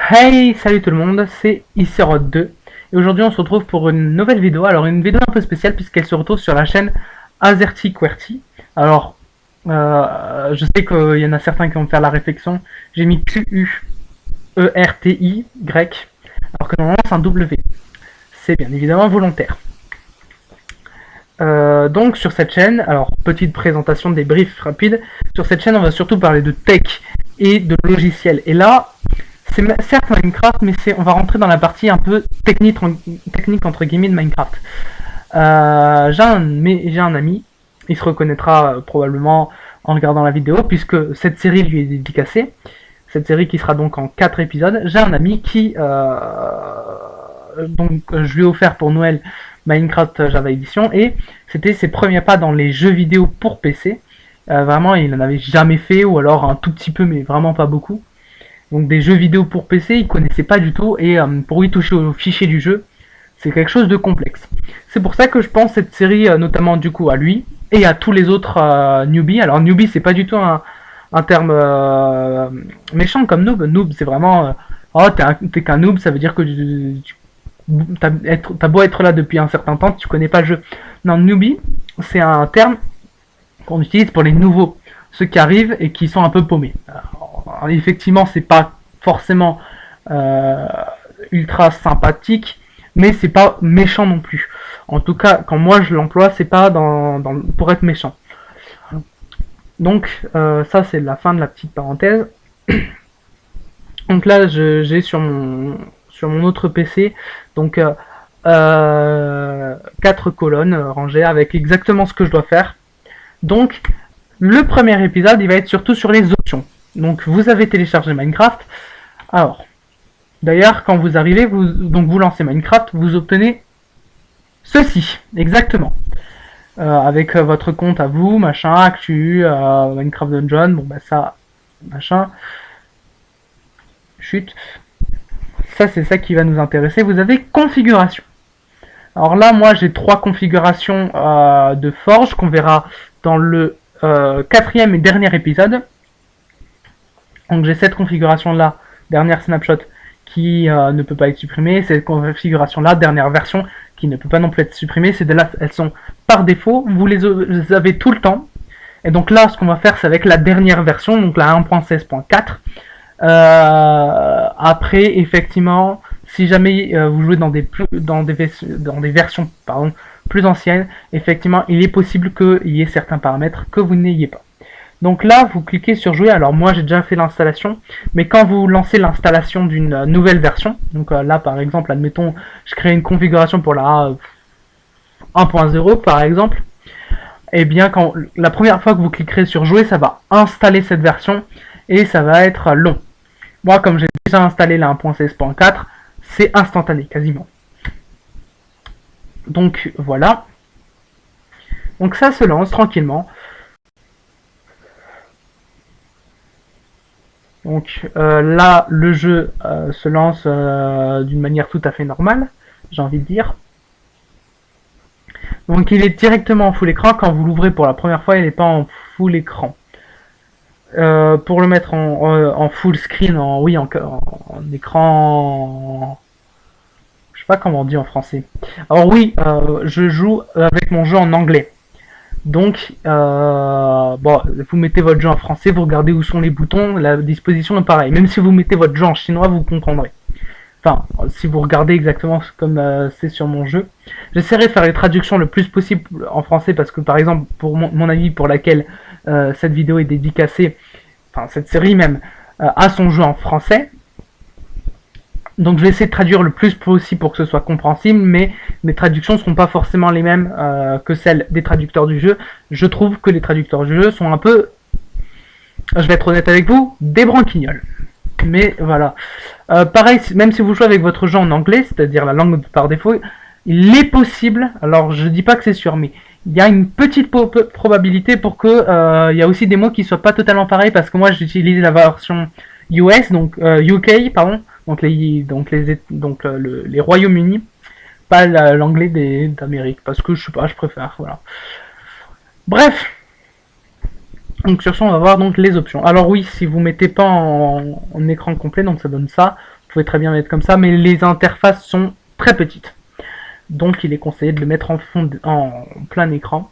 Hey, salut tout le monde, c'est ici Rod2 et aujourd'hui on se retrouve pour une nouvelle vidéo. Alors une vidéo un peu spéciale puisqu'elle se retrouve sur la chaîne Azerty QWERTY. Alors je sais qu'il y en a certains qui vont me faire la réflexion, j'ai mis QUERTY grec alors que normalement c'est un W. C'est bien évidemment volontaire. Donc sur cette chaîne, alors petite présentation des briefs rapides, sur cette chaîne on va surtout parler de tech et de logiciels. Et là, c'est certes Minecraft, mais on va rentrer dans la partie un peu technique entre guillemets de Minecraft. J'ai un ami, il se reconnaîtra probablement en regardant la vidéo, puisque cette série lui est dédicacée. Cette série qui sera donc en 4 épisodes. J'ai un ami qui, donc je lui ai offert pour Noël Minecraft Java Edition, et c'était ses premiers pas dans les jeux vidéo pour PC. Vraiment, il n'en avait jamais fait, ou alors un tout petit peu, mais vraiment pas beaucoup. Donc des jeux vidéo pour PC, il connaissait pas du tout, et pour lui toucher au fichier du jeu, c'est quelque chose de complexe. C'est pour ça que je pense cette série, notamment du coup à lui, et à tous les autres newbies. Alors newbie, c'est pas du tout un terme méchant comme noob. Noob, c'est vraiment oh t'es qu'un noob, ça veut dire que t'as beau être là depuis un certain temps, tu connais pas le jeu. Non, newbie, c'est un terme qu'on utilise pour les nouveaux, ceux qui arrivent et qui sont un peu paumés. Alors, effectivement, c'est pas forcément ultra sympathique, mais c'est pas méchant non plus. En tout cas, quand moi je l'emploie, c'est pas pour être méchant. Donc ça c'est la fin de la petite parenthèse. Donc là j'ai sur mon autre PC donc 4 colonnes rangées avec exactement ce que je dois faire. Donc le premier épisode il va être surtout sur les options. Donc vous avez téléchargé Minecraft. Alors d'ailleurs quand vous arrivez, vous lancez Minecraft, vous obtenez ceci exactement. Avec votre compte à vous, machin, actu, Minecraft Dungeon, bon bah ça, machin, chute. Ça c'est ça qui va nous intéresser. Vous avez configuration. Alors là, moi j'ai 3 configurations de forge qu'on verra dans le 4e et dernier épisode. Donc j'ai cette configuration là, dernière snapshot, qui ne peut pas être supprimée. Cette configuration là, dernière version, qui ne peut pas non plus être supprimée. Ces deux-là, elles sont par défaut. Vous les avez tout le temps. Et donc là, ce qu'on va faire, c'est avec la dernière version, donc la 1.16.4. Après, effectivement, si jamais vous jouez dans des versions plus anciennes, effectivement, il est possible qu'il y ait certains paramètres que vous n'ayez pas. Donc là, vous cliquez sur jouer. Alors moi, j'ai déjà fait l'installation, mais quand vous lancez l'installation d'une nouvelle version, donc là, par exemple, admettons, je crée une configuration pour la 1.0, par exemple, et bien, quand la première fois que vous cliquerez sur jouer, ça va installer cette version et ça va être long. Moi, comme j'ai déjà installé la 1.16.4, c'est instantané, quasiment. Donc voilà. Donc ça se lance tranquillement. Donc là, le jeu se lance d'une manière tout à fait normale, j'ai envie de dire. Donc il est directement en full écran. Quand vous l'ouvrez pour la première fois, il n'est pas en full écran. Pour le mettre en full screen, en écran... Je sais pas comment on dit en français. Alors oui, je joue avec mon jeu en anglais. Donc, bon, vous mettez votre jeu en français, vous regardez où sont les boutons, la disposition est pareille. Même si vous mettez votre jeu en chinois, vous comprendrez. Enfin, si vous regardez exactement comme c'est sur mon jeu. J'essaierai de faire les traductions le plus possible en français parce que, par exemple, pour mon avis pour laquelle cette vidéo est dédicacée, enfin, cette série même, a son jeu en français. Donc je vais essayer de traduire le plus possible pour que ce soit compréhensible, mais mes traductions ne seront pas forcément les mêmes que celles des traducteurs du jeu. Je trouve que les traducteurs du jeu sont un peu, je vais être honnête avec vous, des branquignoles. Mais voilà. Pareil, même si vous jouez avec votre jeu en anglais, c'est-à-dire la langue par défaut, il est possible, alors je dis pas que c'est sûr, mais il y a une petite probabilité pour que il y a aussi des mots qui soient pas totalement pareils, parce que moi j'utilise la version US, donc UK, pardon, donc les Royaumes-Unis, pas l'anglais d'Amérique, parce que je sais pas, je préfère, voilà. Bref, donc sur ça on va voir donc les options. Alors oui, si vous mettez pas en écran complet, donc ça donne ça, pouvez très bien mettre comme ça, mais les interfaces sont très petites. Donc il est conseillé de le mettre en plein écran.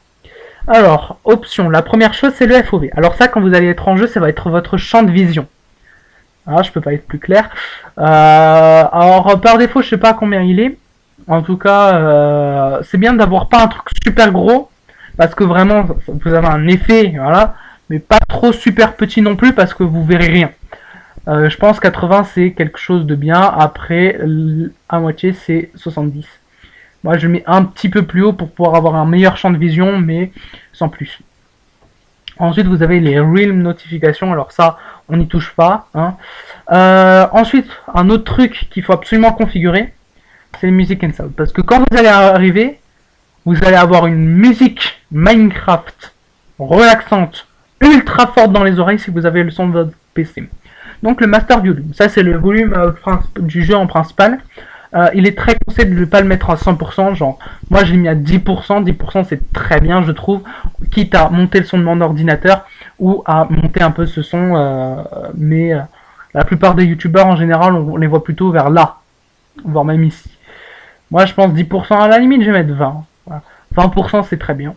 Alors, option, la première chose c'est le FOV. Alors ça, quand vous allez être en jeu, ça va être votre champ de vision. Ah, je peux pas être plus clair. Alors par défaut, je sais pas combien il est. En tout cas, c'est bien d'avoir pas un truc super gros, parce que vraiment, vous avez un effet, voilà, mais pas trop super petit non plus, parce que vous verrez rien. Je pense 80 c'est quelque chose de bien. Après, à moitié c'est 70. Moi, je mets un petit peu plus haut pour pouvoir avoir un meilleur champ de vision, mais sans plus. Ensuite, vous avez les Realm notifications. Alors ça, on n'y touche pas. Hein. Ensuite, un autre truc qu'il faut absolument configurer, c'est les music and sound. Parce que quand vous allez arriver, vous allez avoir une musique Minecraft relaxante, ultra forte dans les oreilles si vous avez le son de votre PC. Donc le Master Volume, ça c'est le volume du jeu en principal. Il est très conseillé de ne pas le mettre à 100%, genre moi je l'ai mis à 10%, 10% c'est très bien je trouve, quitte à monter le son de mon ordinateur ou à monter un peu ce son, mais la plupart des youtubeurs en général on les voit plutôt vers là, voire même ici. Moi je pense 10%, à la limite je vais mettre 20, voilà. 20% c'est très bien.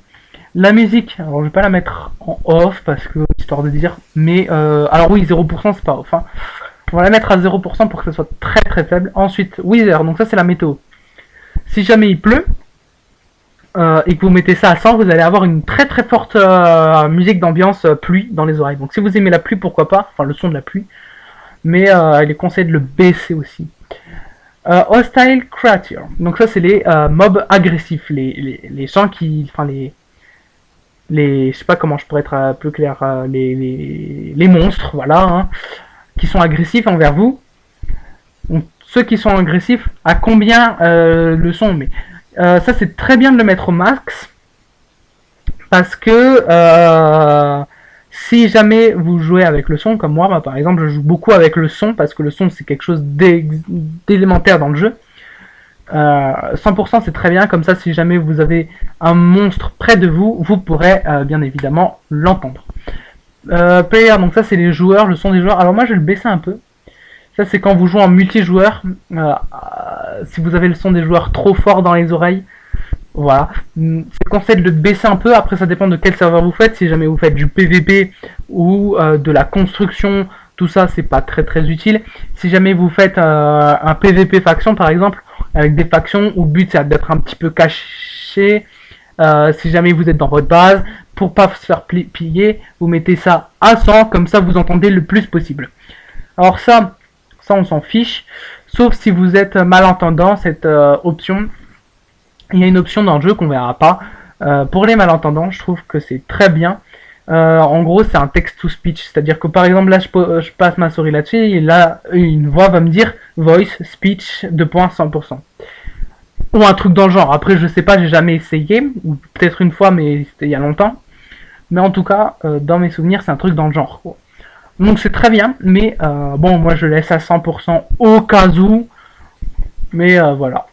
La musique, alors je vais pas la mettre en off parce que histoire de dire, mais alors oui 0% c'est pas off, hein. On va la mettre à 0% pour que ça soit très très faible. Ensuite, Weather, donc ça c'est la météo. Si jamais il pleut, et que vous mettez ça à 100, vous allez avoir une très très forte musique d'ambiance pluie dans les oreilles. Donc si vous aimez la pluie, pourquoi pas, enfin le son de la pluie. Mais il est conseillé de le baisser aussi. Hostile Creature, donc ça c'est les mobs agressifs, les gens qui, enfin je sais pas comment je pourrais être plus clair, les monstres, voilà, hein, qui sont agressifs envers vous. Donc, ceux qui sont agressifs, à combien le sont, mais ça c'est très bien de le mettre au max, parce que si jamais vous jouez avec le son, comme moi par exemple, je joue beaucoup avec le son, parce que le son c'est quelque chose d'élémentaire dans le jeu. 100% c'est très bien, comme ça si jamais vous avez un monstre près de vous, vous pourrez bien évidemment l'entendre. Player, donc ça c'est les joueurs, le son des joueurs. Alors moi je vais le baisser un peu. Ça c'est quand vous jouez en multijoueur. Si vous avez le son des joueurs trop fort dans les oreilles, voilà. C'est conseillé de le baisser un peu. Après ça dépend de quel serveur vous faites. Si jamais vous faites du PVP ou de la construction, tout ça c'est pas très très utile. Si jamais vous faites un PVP faction par exemple, avec des factions où le but c'est d'être un petit peu caché, si jamais vous êtes dans votre base, pour pas se faire piller, vous mettez ça à 100, comme ça vous entendez le plus possible. Alors ça on s'en fiche, sauf si vous êtes malentendant, cette option, il y a une option dans le jeu qu'on verra pas. Pour les malentendants, je trouve que c'est très bien. En gros, c'est un text-to-speech, c'est-à-dire que par exemple là je passe ma souris là-dessus, et là une voix va me dire voice, speech, 100%. Ou un truc dans le genre. Après, je sais pas, j'ai jamais essayé, ou peut-être une fois, mais c'était il y a longtemps. Mais en tout cas, dans mes souvenirs, c'est un truc dans le genre. Donc c'est très bien, mais bon, moi je laisse à 100% au cas où. Mais voilà.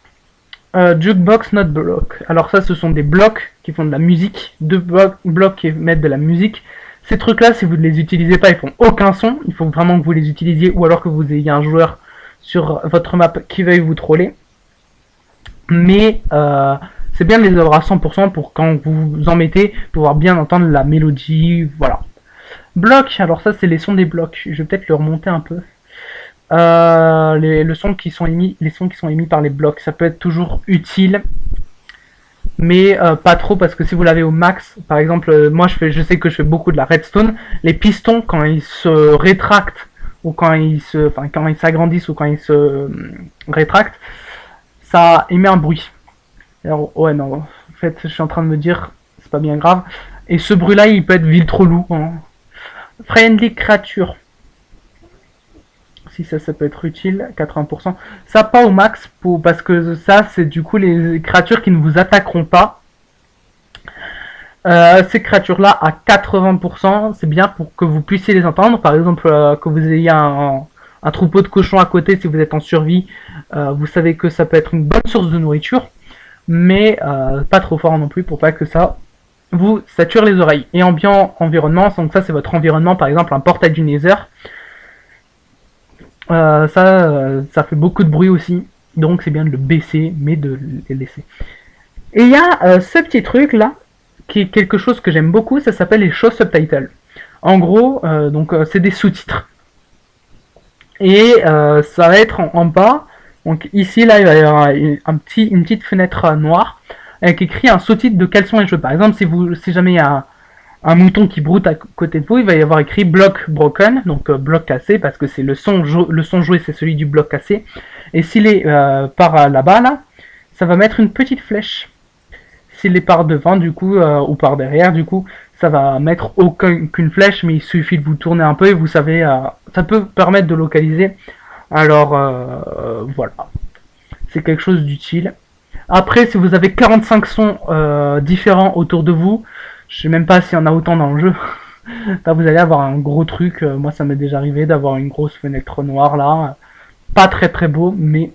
Jukebox not block. Alors ça, ce sont des blocs qui font de la musique, deux blocs qui mettent de la musique. Ces trucs-là, si vous ne les utilisez pas, ils font aucun son. Il faut vraiment que vous les utilisiez, ou alors que vous ayez un joueur sur votre map qui veuille vous troller. Mais c'est bien de les avoir à 100% pour quand vous en mettez, pouvoir bien entendre la mélodie, voilà. Blocs, alors ça c'est les sons des blocs, je vais peut-être le remonter un peu. Les sons qui sont émis par les blocs, ça peut être toujours utile, mais pas trop, parce que si vous l'avez au max, par exemple, moi je sais que je fais beaucoup de la redstone, les pistons quand ils se rétractent, ou quand ils s'agrandissent, ou quand ils se rétractent, ça émet un bruit. Alors, ouais, non, en fait, je suis en train de me dire, c'est pas bien grave. Et ce bruit-là, il peut être vite trop lourd. Hein. Friendly creature. Si ça peut être utile, 80%. Ça, pas au max, parce que ça, c'est du coup les créatures qui ne vous attaqueront pas. Ces créatures-là, à 80%, c'est bien pour que vous puissiez les entendre. Par exemple, que vous ayez un troupeau de cochons à côté, si vous êtes en survie, vous savez que ça peut être une bonne source de nourriture, mais pas trop fort non plus pour pas que ça vous sature les oreilles. Et environnement, donc ça c'est votre environnement, par exemple un portail du Nether. Ça fait beaucoup de bruit aussi, donc c'est bien de le baisser, mais de le laisser. Et il y a ce petit truc là, qui est quelque chose que j'aime beaucoup, ça s'appelle les show subtitles. En gros, c'est des sous-titres. Et ça va être en bas. Donc ici, là, il va y avoir une petite fenêtre noire avec écrit un sous-titre de quels sont les jeux. Par exemple, si jamais il y a un mouton qui broute à côté de vous, il va y avoir écrit block broken, donc bloc cassé, parce que c'est le son joué, c'est celui du bloc cassé. Et s'il est par là-bas, là, ça va mettre une petite flèche. S'il est par devant, du coup, ou par derrière, du coup, ça va mettre aucune flèche, mais il suffit de vous tourner un peu et vous savez, ça peut permettre de localiser. Alors, voilà, c'est quelque chose d'utile. Après, si vous avez 45 sons différents autour de vous, je sais même pas s'il y en a autant dans le jeu. Là, vous allez avoir un gros truc. Moi, ça m'est déjà arrivé d'avoir une grosse fenêtre noire là. Pas très très beau, mais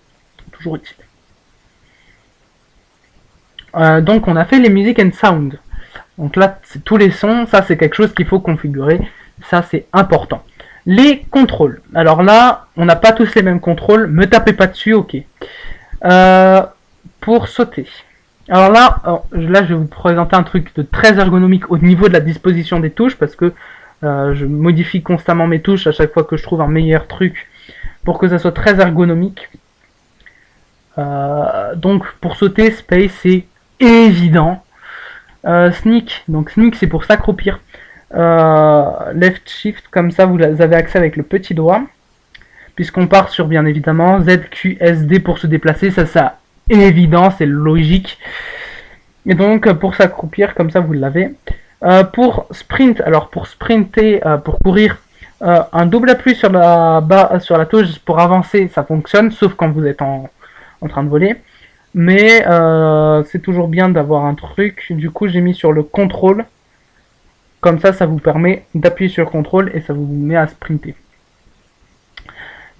toujours utile. Donc, on a fait les music and sound. Donc là, c'est tous les sons. Ça, c'est quelque chose qu'il faut configurer. Ça, c'est important. Les contrôles. Alors là, on n'a pas tous les mêmes contrôles. Me tapez pas dessus, ok. Pour sauter. Alors là, je vais vous présenter un truc de très ergonomique au niveau de la disposition des touches, parce que je modifie constamment mes touches à chaque fois que je trouve un meilleur truc pour que ça soit très ergonomique. Donc pour sauter, space c'est évident. Sneak, donc sneak c'est pour s'accroupir. Left shift, comme ça vous avez accès avec le petit doigt. Puisqu'on part sur bien évidemment ZQSD pour se déplacer, ça évident, c'est logique. Et donc pour s'accroupir, comme ça vous l'avez. Pour sprint, alors pour sprinter, pour courir, un double appui sur sur la touche pour avancer, ça fonctionne, sauf quand vous êtes en train de voler. Mais c'est toujours bien d'avoir un truc. Du coup, j'ai mis sur le contrôle. Comme ça vous permet d'appuyer sur contrôle et ça vous met à sprinter.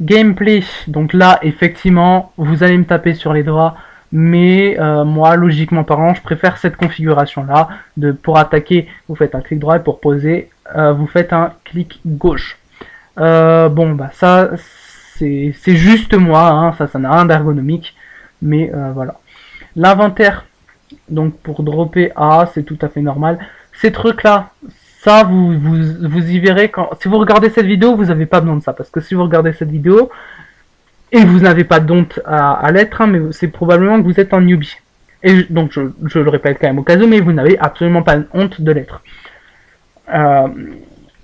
Gameplay, donc là, effectivement, vous allez me taper sur les doigts. Mais moi, logiquement parlant, je préfère cette configuration-là. Pour attaquer, vous faites un clic droit et pour poser, vous faites un clic gauche. Ça, c'est juste moi, hein, ça n'a rien d'ergonomique. Mais voilà. L'inventaire, donc pour dropper A, c'est tout à fait normal. Ces trucs-là, ça, vous y verrez quand. Si vous regardez cette vidéo, vous n'avez pas besoin de ça. Parce que si vous regardez cette vidéo, et vous n'avez pas d'honte à l'être, hein, mais c'est probablement que vous êtes un newbie. Et donc je le répète quand même au cas où, mais vous n'avez absolument pas honte de l'être.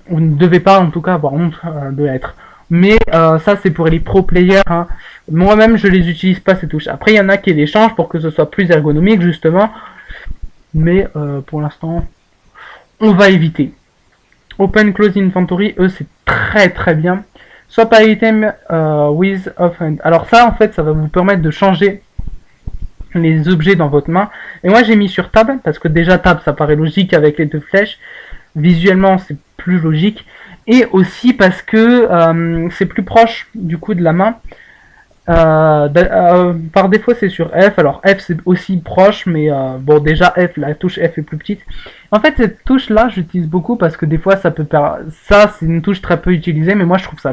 Vous ne devez pas en tout cas avoir honte de l'être. Mais ça c'est pour les pro players. Hein. Moi-même je les utilise pas ces touches. Après il y en a qui les changent pour que ce soit plus ergonomique justement. Mais pour l'instant on va éviter. Open Close Inventory, eux c'est très très bien. Swap item with offhand. Alors ça en fait ça va vous permettre de changer les objets dans votre main. Et moi j'ai mis sur tab parce que déjà tab ça paraît logique avec les deux flèches. Visuellement c'est plus logique. Et aussi parce que c'est plus proche du coup de la main. Par défaut c'est sur F, alors F c'est aussi proche, mais bon déjà F, la touche F est plus petite. En fait cette touche là j'utilise beaucoup parce que des fois ça peut ça c'est une touche très peu utilisée, mais moi je trouve ça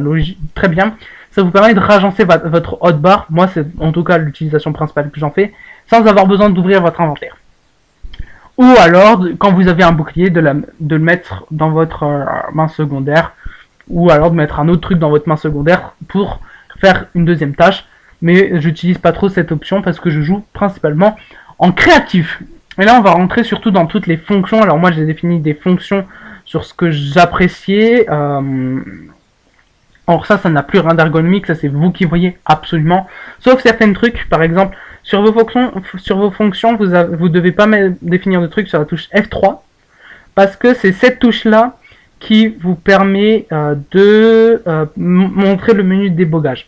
très bien. Ça vous permet de ragencer votre hotbar, moi c'est en tout cas l'utilisation principale que j'en fais, sans avoir besoin d'ouvrir votre inventaire. Ou alors quand vous avez un bouclier de le mettre dans votre main secondaire, ou alors de mettre un autre truc dans votre main secondaire pour faire une deuxième tâche, mais j'utilise pas trop cette option parce que je joue principalement en créatif. Et là on va rentrer surtout dans toutes les fonctions. Alors moi j'ai défini des fonctions sur ce que j'appréciais. Alors ça n'a plus rien d'ergonomique, ça c'est vous qui voyez absolument. Sauf certains trucs, par exemple sur vos fonctions vous devez pas définir de trucs sur la touche F3 parce que c'est cette touche là qui vous permet de montrer le menu de débogage.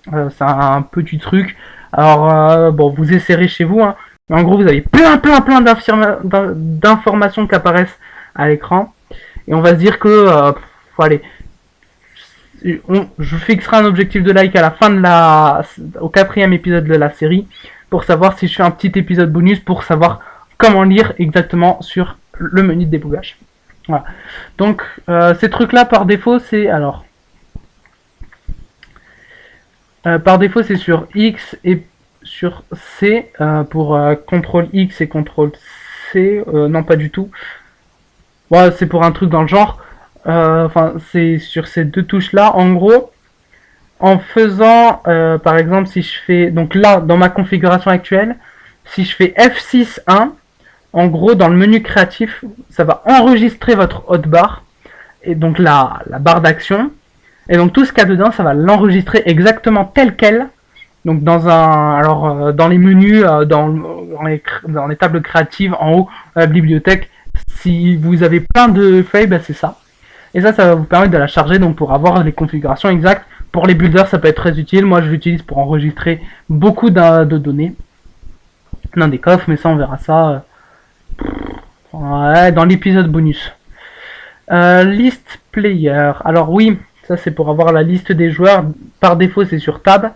C'est un petit truc. Alors, bon, vous essayerez chez vous. Hein. Mais en gros, vous avez plein d'informations qui apparaissent à l'écran. Et on va se dire que, allez, je fixerai un objectif de like à la fin au 4e épisode de la série pour savoir si je fais un petit épisode bonus pour savoir comment lire exactement sur le menu de débogage. Voilà. Donc ces trucs là par défaut c'est alors Par défaut, c'est sur X et sur C pour CTRL X et CTRL C. Non, pas du tout. Ouais, c'est pour un truc dans le genre. Enfin, c'est sur ces deux touches-là. En gros, en faisant, par exemple, si je fais... Donc là, dans ma configuration actuelle, si je fais F6.1, en gros, dans le menu créatif, ça va enregistrer votre hotbar, et donc la barre d'action. Et donc tout ce qu'il y a dedans, ça va l'enregistrer exactement tel quel. Donc dans les menus, dans les tables créatives, en haut, la bibliothèque, si vous avez plein de feuilles, bah c'est ça. Et ça va vous permettre de la charger donc pour avoir les configurations exactes. Pour les builders, ça peut être très utile. Moi, je l'utilise pour enregistrer beaucoup de données dans des coffres, mais ça, on verra ça dans l'épisode bonus. List player. Alors oui, ça c'est pour avoir la liste des joueurs. Par défaut, c'est sur Tab,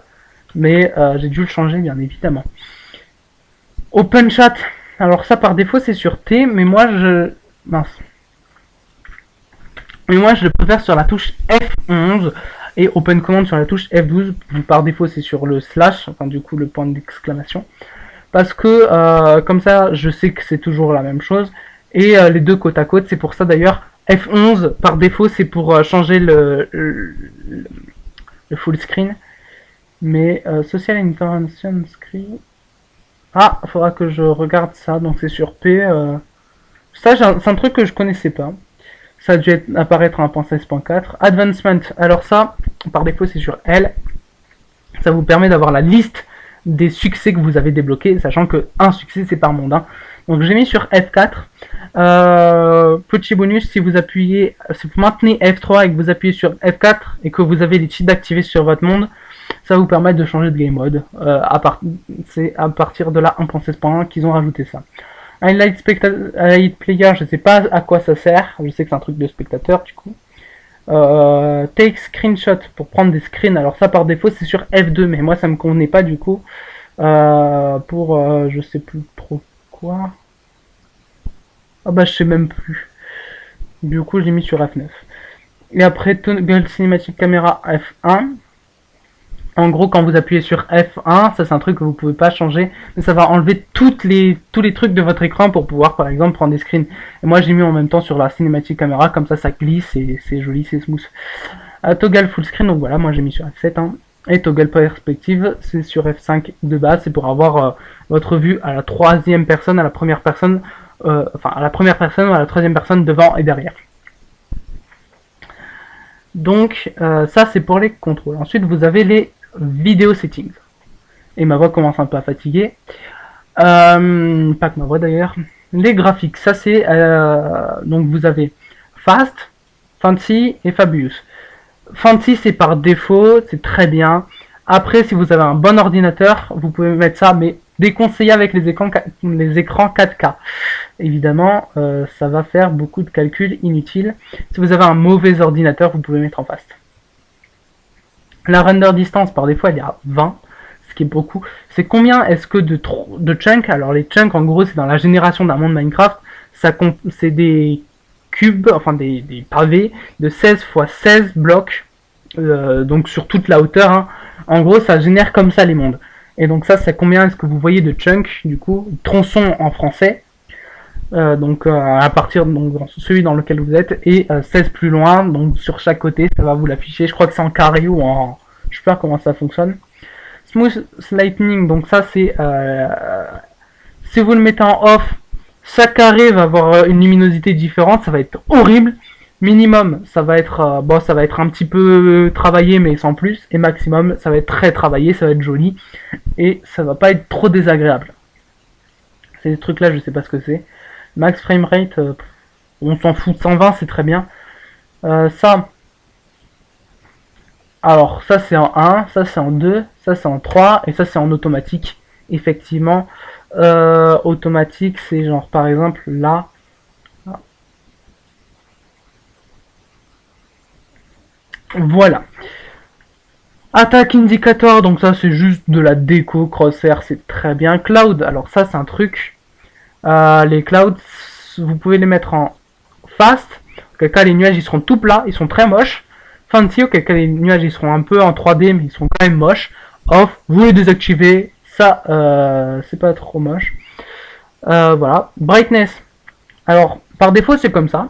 mais j'ai dû le changer, bien évidemment. Open chat. Alors ça, par défaut, c'est sur T, mais moi, je le préfère sur la touche F11 et Open Command sur la touche F12. Par défaut, c'est sur le slash, enfin du coup le point d'exclamation. Parce que comme ça, je sais que c'est toujours la même chose. Et les deux côte à côte, c'est pour ça d'ailleurs. F11, par défaut, c'est pour changer le full screen. Mais Social Intervention Screen... Ah, il faudra que je regarde ça. Donc c'est sur P. Ça, c'est un truc que je connaissais pas. Ça a dû apparaître en 1.16.4. Advancement, alors ça, par défaut, c'est sur L. Ça vous permet d'avoir la liste des succès que vous avez débloqués, sachant que un succès, c'est par monde. Hein. Donc j'ai mis sur F4. Petit bonus, si vous maintenez F3 et que vous appuyez sur F4 et que vous avez les cheats activés sur votre monde, ça va vous permettre de changer de game mode. C'est à partir de la 1.16.1 qu'ils ont rajouté ça. Highlight Player, je sais pas à quoi ça sert. Je sais que c'est un truc de spectateur du coup. Take Screenshot pour prendre des screens. Alors ça par défaut c'est sur F2, mais moi ça me convenait pas du coup. Je sais plus trop quoi. Ah bah je sais même plus. Du coup je l'ai mis sur F9. Et après Toggle Cinematic Camera F1. En gros, quand vous appuyez sur F1, ça c'est un truc que vous pouvez pas changer, mais ça va enlever tous les trucs de votre écran pour pouvoir, par exemple, prendre des screens. Et moi, j'ai mis en même temps sur la cinématique caméra, comme ça glisse et c'est joli, c'est smooth. Toggle full screen, donc voilà, moi j'ai mis sur F7. Hein. Et toggle perspective, c'est sur F5 de base, c'est pour avoir votre vue à la troisième personne, à la première personne, à la première personne ou à la troisième personne devant et derrière. Donc ça c'est pour les contrôles. Ensuite vous avez les vidéo settings. Et ma voix commence un peu à fatiguer. Pas que ma voix d'ailleurs. Les graphiques, ça c'est... donc vous avez Fast, Fancy et Fabulous. Fancy c'est par défaut, c'est très bien. Après si vous avez un bon ordinateur, vous pouvez mettre ça, mais déconseillé avec les écrans 4K. Évidemment, ça va faire beaucoup de calculs inutiles. Si vous avez un mauvais ordinateur, vous pouvez mettre en Fast. La render distance, par défaut, elle est à 20, ce qui est beaucoup. C'est combien est-ce que de chunks? Alors les chunks, en gros, c'est dans la génération d'un monde Minecraft. C'est des cubes, enfin des pavés de 16 x 16 blocs, donc sur toute la hauteur. Hein. En gros, ça génère comme ça les mondes. Et donc ça, c'est combien est-ce que vous voyez de chunks, du coup, tronçons en français. À partir de celui dans lequel vous êtes et 16 plus loin, donc sur chaque côté ça va vous l'afficher. Je crois que c'est en carré ou en... Je sais pas comment ça fonctionne. Smooth Lightning, donc ça c'est si vous le mettez en off, chaque carré va avoir une luminosité différente, ça va être horrible. Minimum ça va être ça va être un petit peu travaillé mais sans plus, et maximum ça va être très travaillé, ça va être joli et ça va pas être trop désagréable. Ces trucs là je sais pas ce que c'est. Max framerate, on s'en fout, 120 c'est très bien. Alors ça c'est en 1, ça c'est en 2, ça c'est en 3 et ça c'est en automatique. Effectivement, automatique c'est genre par exemple là. Voilà. Attaque indicator, donc ça c'est juste de la déco, crosshair c'est très bien. Cloud, alors ça c'est un truc. Les clouds, vous pouvez les mettre en fast, auquel cas les nuages ils seront tout plats, ils sont très moches. Fancy, auquel cas les nuages ils seront un peu en 3D mais ils sont quand même moches. off, vous les désactivez, ça c'est pas trop moche. Voilà, brightness. Alors par défaut c'est comme ça,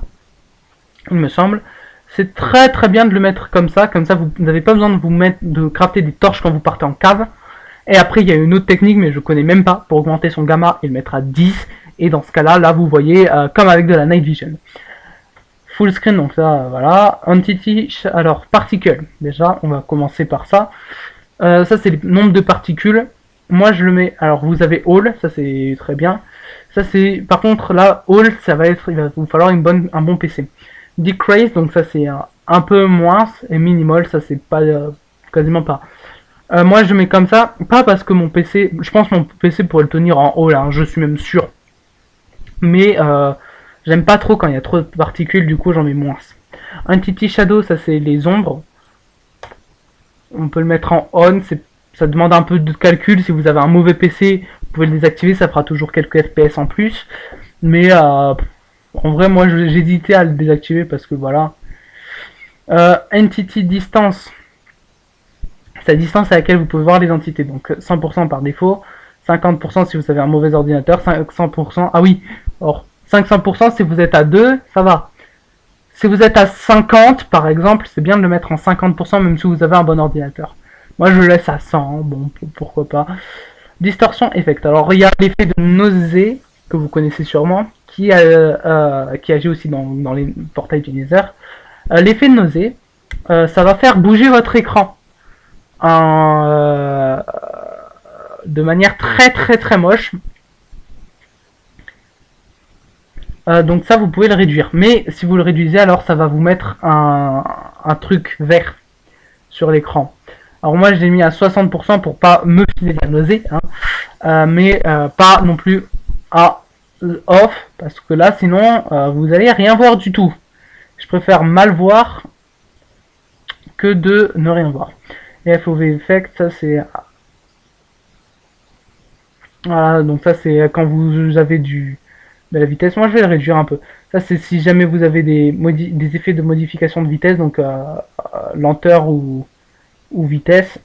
il me semble. C'est très bien de le mettre comme ça vous n'avez pas besoin de crafter des torches quand vous partez en cave. Et après il y a une autre technique mais je connais même pas, pour augmenter son gamma, il le mettra 10, et dans ce cas là vous voyez comme avec de la night vision. Full screen, donc ça voilà. Entity, alors particle, déjà on va commencer par ça. Ça c'est le nombre de particules. Moi je le mets, alors vous avez all, ça c'est très bien. Ça c'est, par contre là, all, ça va être, il va vous falloir un bon PC. Decrease, donc ça c'est un peu moins, et minimal, ça c'est pas, quasiment pas. Moi je mets comme ça, pas parce que mon PC, je pense que mon PC pourrait le tenir en all, hein, je suis même sûr. Mais j'aime pas trop quand il y a trop de particules, du coup j'en mets moins. Entity Shadow, ça c'est les ombres. On peut le mettre en on, ça demande un peu de calcul. Si vous avez un mauvais PC, vous pouvez le désactiver, ça fera toujours quelques FPS en plus. Mais en vrai, moi j'hésitais à le désactiver parce que voilà. Entity Distance, c'est la distance à laquelle vous pouvez voir les entités. Donc 100% par défaut, 50% si vous avez un mauvais ordinateur, 500%. Ah oui, or 500% si vous êtes à 2, ça va. Si vous êtes à 50 par exemple, c'est bien de le mettre en 50% même si vous avez un bon ordinateur. Moi je le laisse à 100, bon pourquoi pas. Distorsion effect. Alors il y a l'effet de nausée que vous connaissez sûrement, qui agit aussi dans les portails utilisateurs. L'effet de nausée, ça va faire bouger votre écran de manière très moche. Donc ça vous pouvez le réduire, mais si vous le réduisez alors ça va vous mettre un truc vert sur l'écran. Alors moi je l'ai mis à 60% pour pas me filer la nausée, hein, mais pas non plus à off, parce que là sinon vous allez rien voir du tout. Je préfère mal voir que de ne rien voir. Et FOV effect, ça c'est, voilà, donc ça c'est quand vous avez de la vitesse. Moi je vais le réduire un peu. Ça c'est si jamais vous avez des effets de modification de vitesse, donc lenteur ou vitesse.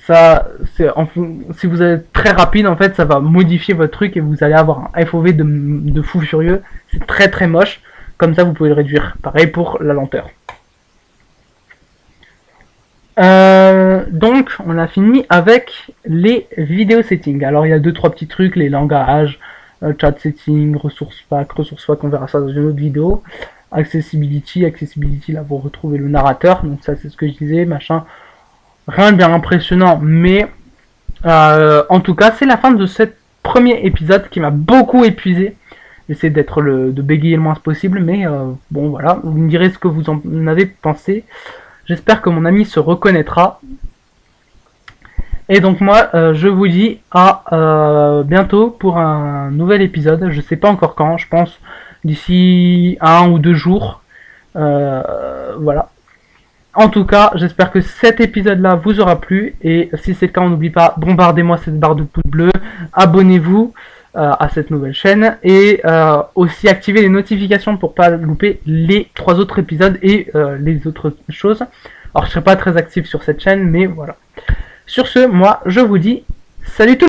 Ça c'est si vous êtes très rapide en fait, ça va modifier votre truc et vous allez avoir un FOV de fou furieux. C'est très moche. Comme ça vous pouvez le réduire. Pareil pour la lenteur. Donc on a fini avec les vidéos settings. Alors il y a 2-3 petits trucs, les langages, chat setting, ressources pack, on verra ça dans une autre vidéo. Accessibility, là vous retrouvez le narrateur, donc ça c'est ce que je disais, machin. Rien de bien impressionnant, mais en tout cas c'est la fin de ce premier épisode qui m'a beaucoup épuisé. J'essaie de bégayer le moins possible, mais bon voilà, vous me direz ce que vous en avez pensé. J'espère que mon ami se reconnaîtra. Et donc moi, je vous dis à bientôt pour un nouvel épisode. Je sais pas encore quand, je pense d'ici 1 ou 2 jours. Voilà. En tout cas, j'espère que cet épisode-là vous aura plu. Et si c'est le cas, n'oubliez pas, bombardez-moi cette barre de pouce bleu. Abonnez-vous à cette nouvelle chaîne. Et aussi activez les notifications pour pas louper les 3 autres épisodes et les autres choses. Alors je serai pas très actif sur cette chaîne, mais voilà. Sur ce, moi je vous dis salut tout le monde.